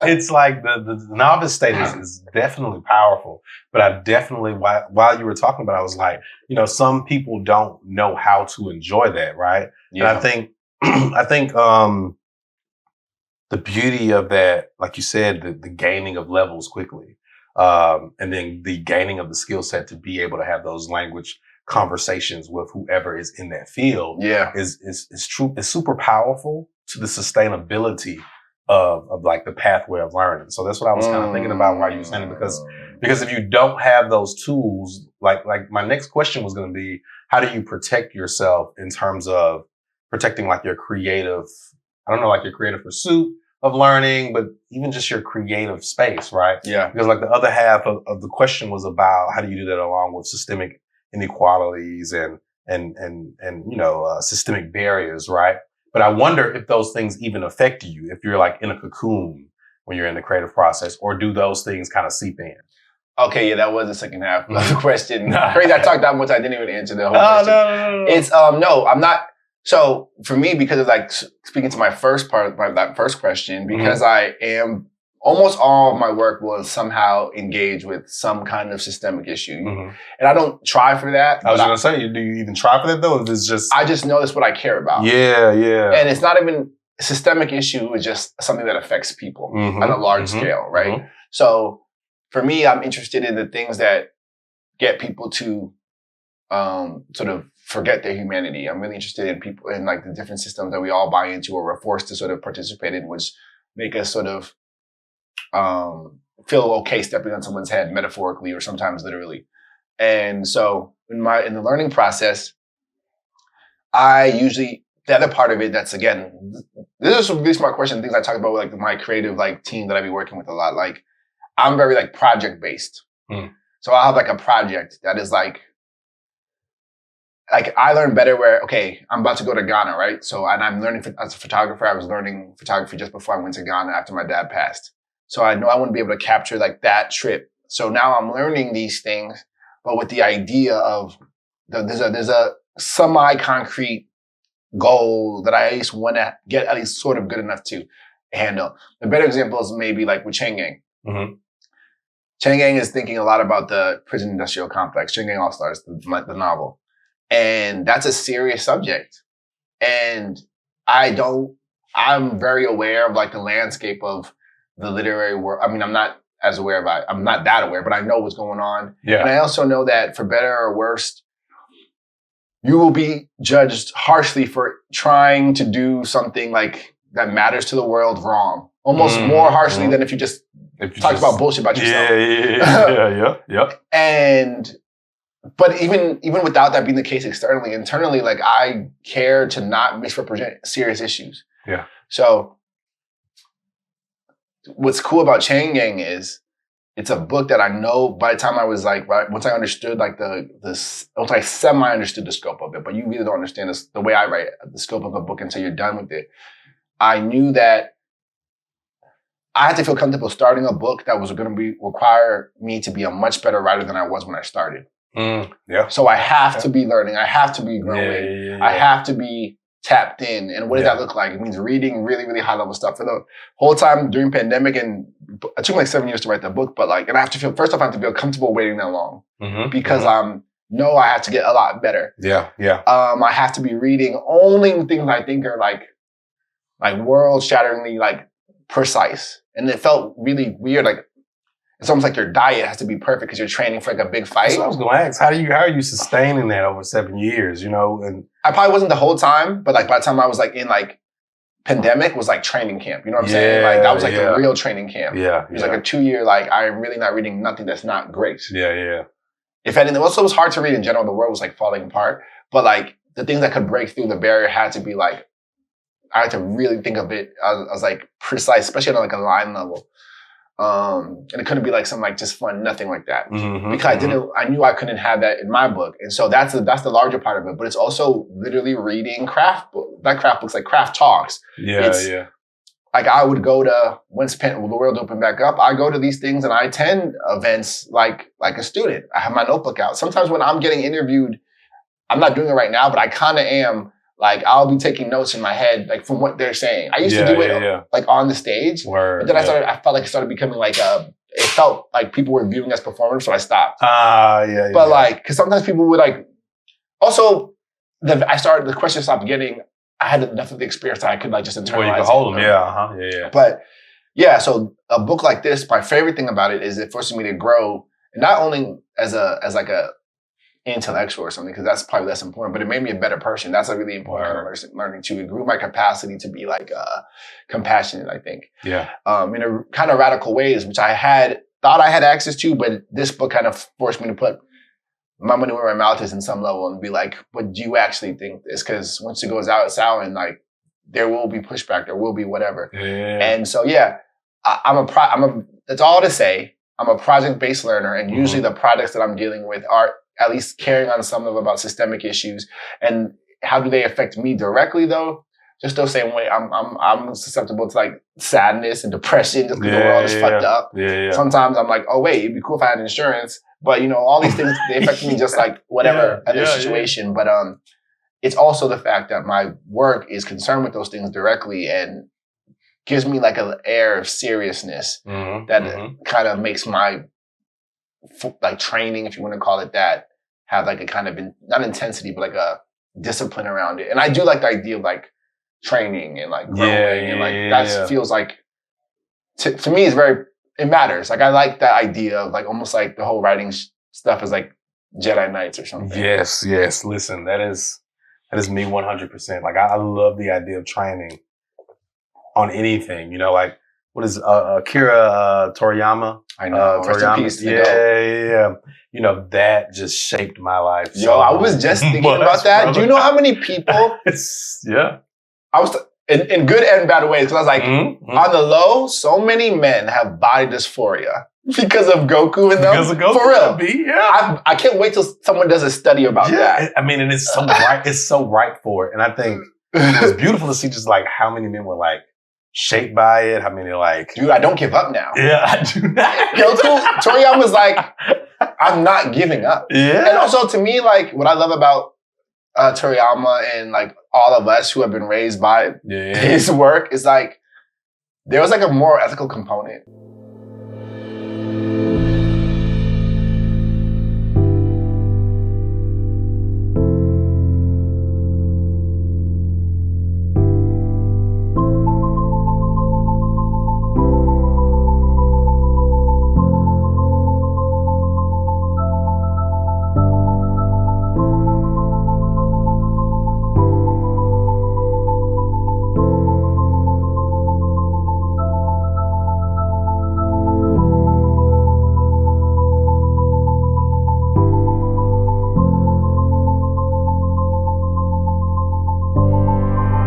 It's like the novice state is definitely powerful. But I definitely, while you were talking about it, I was like, some people don't know how to enjoy that, right? Yeah. And I think the beauty of that, like you said, the gaining of levels quickly, and then the gaining of the skill set to be able to have those language conversations with whoever is in that field, is true. It's super powerful to the sustainability of like the pathway of learning. So that's what I was kind of thinking about while you were saying it, because if you don't have those tools, like my next question was going to be, how do you protect yourself in terms of protecting like your creative, I don't know, like your creative pursuit of learning, but even just your creative space, right? Yeah. Because like the other half of the question was about how do you do that along with systemic inequalities and systemic barriers, right? But I wonder if those things even affect you, if you're like in a cocoon when you're in the creative process, or do those things kind of seep in? Okay, yeah, that was the second half of the question. Crazy, I talked that much, I didn't even answer the whole question. No. It's, no, I'm not. So for me, because of like speaking to my first part, that first question, because I am, almost all of my work will somehow engage with some kind of systemic issue. And I don't try for that. I was going to say, do you even try for that though? If it's just... I just know that's what I care about. Yeah. And it's not even a systemic issue, it's just something that affects people on a large scale, right? So for me, I'm interested in the things that get people to sort of forget their humanity. I'm really interested in people, in like the different systems that we all buy into or we're forced to sort of participate in, which make us sort of feel okay stepping on someone's head, metaphorically or sometimes literally. And so in the learning process, I usually, the other part of it, that's again, this is a really smart question, things I talk about with like my creative like team that I be working with a lot. Like I'm very like project based. So I'll have like a project that is like I learn better where, okay, I'm about to go to Ghana, right? So, and I'm learning as a photographer. I was learning photography just before I went to Ghana after my dad passed. So I know I want to be able to capture like that trip. So now I'm learning these things, but with the idea of there's a semi-concrete goal that I at least want to get at least sort of good enough to handle. The better example is maybe like with Chain Gang. Chain Gang is thinking a lot about the prison industrial complex, Chain Gang All-Stars, the novel. And that's a serious subject. And I'm very aware of like the landscape of the literary world. I mean, I'm not that aware, but I know what's going on. Yeah. And I also know that for better or worse, you will be judged harshly for trying to do something like that matters to the world wrong. Almost more harshly than if you just talked about bullshit about yourself. Yeah. But even without that being the case externally, internally, like I care to not misrepresent serious issues. Yeah. So what's cool about Chain Gang is it's a book that I know by the time I was like, right, once I understood like once I semi-understood the scope of it, but you really don't understand this, the way I write the scope of a book until you're done with it. I knew that I had to feel comfortable starting a book that was going to require me to be a much better writer than I was when I started. So I have to be learning. I have to be growing. I have to be tapped in. And what does that look like? It means reading really, really high level stuff for the whole time during pandemic. And it took me like 7 years to write that book. But like, and I have to feel, first off, I have to feel comfortable waiting that long because I have to get a lot better. I have to be reading only things I think are like world shatteringly like precise. And it felt really weird. Like, it's almost like your diet has to be perfect because you're training for like a big fight. So I was going to ask, how are you sustaining that over 7 years, And I probably wasn't the whole time, but like by the time I was like in like pandemic was like training camp. You know what I'm saying? Like that was like a real training camp. It was like a 2 year, like I'm really not reading nothing that's not great. If anything, also it was hard to read in general. The world was like falling apart, but like the things that could break through the barrier had to be like, I had to really think of it as like precise, especially on like a line level. And it couldn't be like some like just fun, nothing like that. Because I knew I couldn't have that in my book. And so that's the larger part of it. But it's also literally reading craft books, not craft books, like craft talks. Like I would go to, once the world opened back up, I go to these things and I attend events like a student. I have my notebook out. Sometimes when I'm getting interviewed, I'm not doing it right now, but I kind of am Like I'll be taking notes in my head, like from what they're saying. I used to do it like on the stage. Word, but then I felt like it started becoming like it felt like people were viewing as performers, so I stopped. But like, cause sometimes people would like, also the question stopped getting, I had enough of the experience that I could like just internalize. Well, you could hold them, But yeah, so a book like this, my favorite thing about it is it forces me to grow, and not only as like a intellectual or something, because that's probably less important, but it made me a better person. That's a really important kind of learning too. It grew my capacity to be like compassionate, I think. Yeah. In a kind of radical ways, which I thought I had access to, but this book kind of forced me to put my money where my mouth is in some level and be like, what do you actually think this? Because once it goes out, it's out, and like there will be pushback, there will be whatever. Yeah. And so that's all to say. I'm a project-based learner, and usually the projects that I'm dealing with are at least carrying on some of about systemic issues. And how do they affect me directly though? Just the same way I'm susceptible to like sadness and depression just because the world is fucked up. Sometimes I'm like, oh wait, it'd be cool if I had insurance. But all these things, they affect me just like whatever other situation. But it's also the fact that my work is concerned with those things directly and gives me like an air of seriousness that kind of makes my like training, if you want to call it that, have like a kind of not intensity, but like a discipline around it. And I do like the idea of like training and like growing and like that feels like to me it matters. Like I like that idea of like almost like the whole writing stuff is like Jedi Knights or something. Yes. Listen, that is me 100%. Like I love the idea of training on anything. Like what is Akira Toriyama? I know. Rest in peace. Yeah. That just shaped my life. Yo, I was just thinking about that. Brother. Do you know how many people? I was in good and bad ways, because I was like, on the low, so many men have body dysphoria because of Goku and them. Because of Goku, for real. I can't wait till someone does a study about that. I mean, and it's so right. It's so right for it, and I think it was beautiful to see just like how many men were like shaped by it. How many like, dude, I don't give up now. Yeah, I do not. Toriyama's like, I'm not giving up. Yeah, and also to me, like what I love about Toriyama and like all of us who have been raised by his work is like there was like a more ethical component.